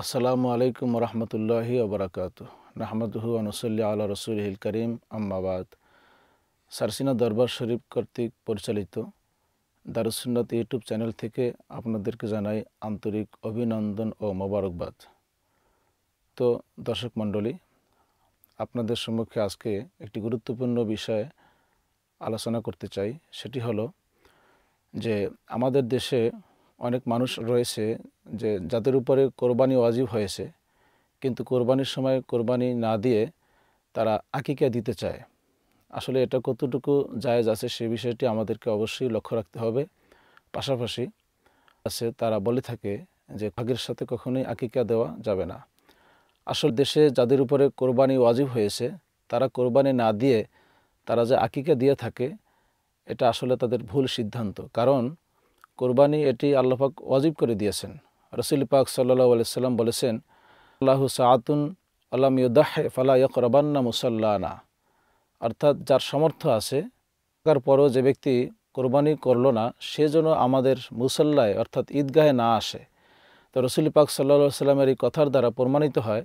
আসসালামু আলাইকুম রহমতুল্লাহি ওবরাকাতুহ। নাহমাদুহু ওয়া নুসাল্লি আলা রাসূলিহিল কারীম, আম্মা বাদ। সারসিনা দরবার শরীফ কর্তৃক পরিচালিত দারুস সুন্নাত ইউটিউব চ্যানেল থেকে আপনাদেরকে জানাই আন্তরিক অভিনন্দন ও মোবারকবাদ। তো দর্শক মণ্ডলী, আপনাদের সম্মুখে আজকে একটি গুরুত্বপূর্ণ বিষয়ে আলোচনা করতে চাই। সেটি হলো যে আমাদের দেশে অনেক মানুষ রয়েছে যে যাদের উপরে কোরবানি ওয়াজিব হয়েছে, কিন্তু কোরবানির সময় কোরবানি না দিয়ে তারা আকিকা দিতে চায়। আসলে এটা কতটুকু জায়েজ আছে সে বিষয়টি আমাদেরকে অবশ্যই লক্ষ্য রাখতে হবে। পাশাপাশি তারা বলে থাকে যে ভাগের সাথে কখনোই আকিকা দেওয়া যাবে না। আসলে দেশে যাদের উপরে কোরবানি ওয়াজিব হয়েছে তারা কোরবানি না দিয়ে তারা যে আকিকা দিয়ে থাকে, এটা আসলে তাদের ভুল সিদ্ধান্ত। কারণ কোরবানি এটি আল্লাহ পাক ওয়াজিব করে দিয়েছেন। রাসূল পাক সাল্লাল্লাহু আলাইহি সাল্লাম বলেছেন, আল্লাহু সাআতুন আলাম ইউদাহি ফালা ইয়াকরাবান্না মুসাল্লানা। অর্থাৎ যার সামর্থ্য আছে তার পরও যে ব্যক্তি কোরবানি করলো না সে যেন আমাদের মুসাল্লায় অর্থাৎ ঈদগাহে না আসে। তো রাসূল পাক সাল্লাল্লাহু আলাইহি সাল্লামের এই কথার দ্বারা প্রমাণিত হয়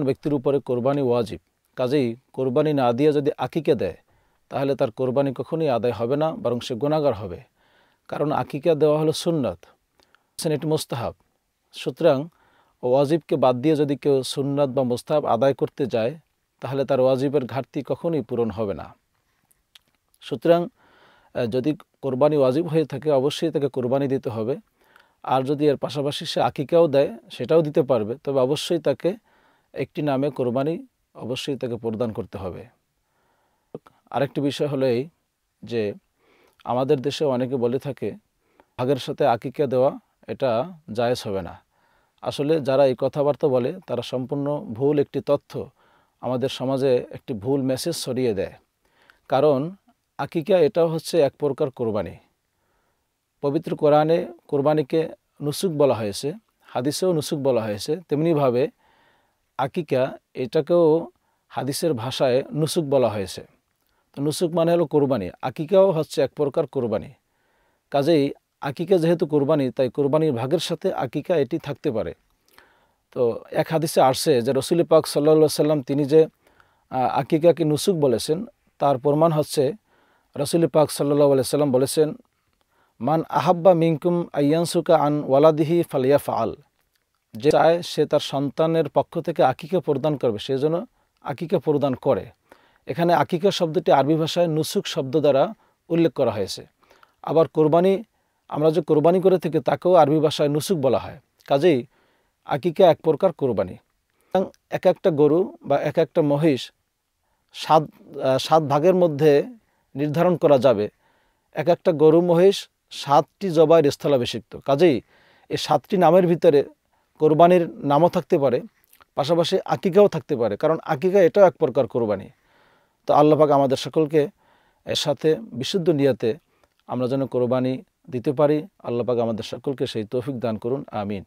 ব্যক্তির উপরে কোরবানি ওয়াজিব। কাজেই কোরবানি না দিয়ে যদি আকিকা দেয় তাহলে তার কোরবানি কখনোই আদায় হবে না, বরং সে গুনাহগার হবে। কারণ আকিকা দেওয়া হলো সুন্নাত, এটি মুস্তাহাব। সুতরাং ওয়াজিবকে বাদ দিয়ে যদি কেউ সুন্নাত বা মুস্তাহাব আদায় করতে যায় তাহলে তার ওয়াজিবের ঘাটতি কখনোই পূরণ হবে না। সুতরাং যদি কোরবানি ওয়াজিব হয়ে থাকে অবশ্যই তাকে কোরবানি দিতে হবে। আর যদি এর পাশাপাশি সে আকিকাও দেয় সেটাও দিতে পারবে, তবে অবশ্যই তাকে একটি নামে কোরবানি অবশ্যই তাকে প্রদান করতে হবে। আরেকটি বিষয় হলো এই যে আমাদের দেশে অনেকে বলে থাকে ভাগের সাথে আকিকা দেওয়া এটা জায়েজ হবে না। আসলে যারা এই কথাবার্তা বলে তারা সম্পূর্ণ ভুল একটি তথ্য আমাদের সমাজে একটি ভুল মেসেজ ছড়িয়ে দেয়। কারণ আকিকা এটাও হচ্ছে এক প্রকার কোরবানি। পবিত্র কোরআনে কোরবানিকে নুসুক বলা হয়েছে, হাদিসেও নুসুক বলা হয়েছে। তেমনিভাবে আকিকা এটাকেও হাদিসের ভাষায় নুসুক বলা হয়েছে। তো নুসুক মানে হলো কোরবানি, আকিকাও হচ্ছে এক প্রকার কোরবানি। কাজেই আকিকা যেহেতু কোরবানি, তাই কোরবানির ভাগের সাথে আকিকা এটি থাকতে পারে। তো এক হাদিসে আসছে যে রাসূল পাক সাল্লাল্লাহু আলাইহি সাল্লাম তিনি যে আকিকাকে নুসুক বলেছেন তার প্রমাণ হচ্ছে রাসূল পাক সাল্লাল্লাহু আলাইহি সাল্লাম বলেছেন, মান আহাব্বা মিনকুম আইয়ানসুকা আন ওয়ালাদিহি ফালিয়াফআল। যে চায় সে তার সন্তানের পক্ষ থেকে আকিকা প্রদান করবে সে যেন আকিকা প্রদান করে। এখানে আকিকা শব্দটি আরবি ভাষায় নুসুক শব্দ দ্বারা উল্লেখ করা হয়েছে। আবার কোরবানি আমরা যে কোরবানি করে থাকি তাকেও আরবি ভাষায় নুসুক বলা হয়। কাজেই আকিকা এক প্রকার কোরবানি। এক একটা গরু বা এক একটা মহিষ সাত ভাগের মধ্যে নির্ধারণ করা যাবে। এক একটা গরু মহিষ 7টি জবাইয়ের স্থলাভিষিক্ত। কাজেই এই 7টি নামের ভিতরে কোরবানির নামও থাকতে পারে, পাশাপাশি আকিকাও থাকতে পারে। কারণ আকিকা এটাও এক প্রকার কোরবানি। তো আল্লাহ পাক আমাদের সকলকে এর সাথে বিশুদ্ধ নিয়তে আমরা যেন কোরবানি দিতে পারি। আল্লাহ পাক আমাদের সকলকে সেই তৌফিক দান করুন, আমিন।